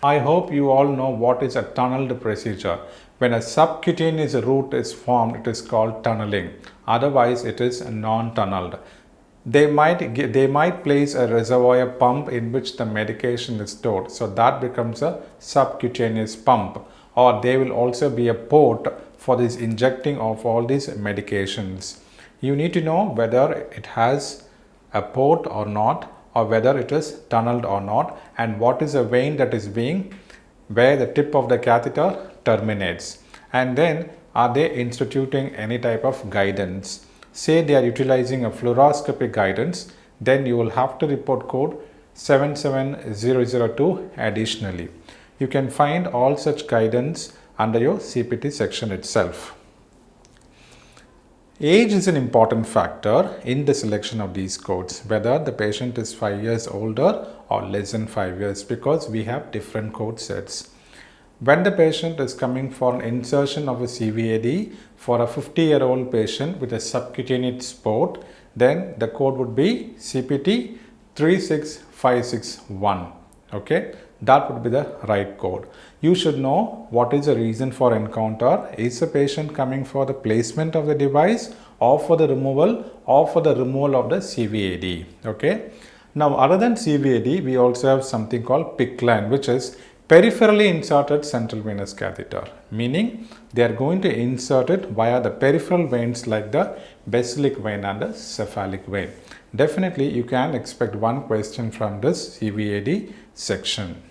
I hope you all know what is a tunneled procedure. When a subcutaneous route is formed, it is called tunneling. Otherwise, it is non-tunneled. They might place a reservoir pump in which the medication is stored. So that becomes a subcutaneous pump. Or there will also be a port for this injecting of all these medications. You need to know whether it has a port or not, or whether it is tunneled or not, and what is the vein that is being where the tip of the catheter terminates. And then are they instituting any type of guidance? Say they are utilizing a fluoroscopic guidance, then you will have to report code 77002 additionally. You can find all such guidance under your CPT section itself. Age is an important factor in the selection of these codes, whether the patient is 5 years older or less than 5 years, because we have different code sets. When the patient is coming for an insertion of a CVAD for a 50-year-old patient with a subcutaneous port, then the code would be CPT 36561. Okay, that would be the right code. You should know what is the reason for encounter. Is the patient coming for the placement of the device, or for the removal, of the CVAD? Okay. Now, other than CVAD, we also have something called PICC line, which is peripherally inserted central venous catheter, meaning they are going to insert it via the peripheral veins like the Basilic vein and the Cephalic vein. Definitely, you can expect one question from this CVAD section.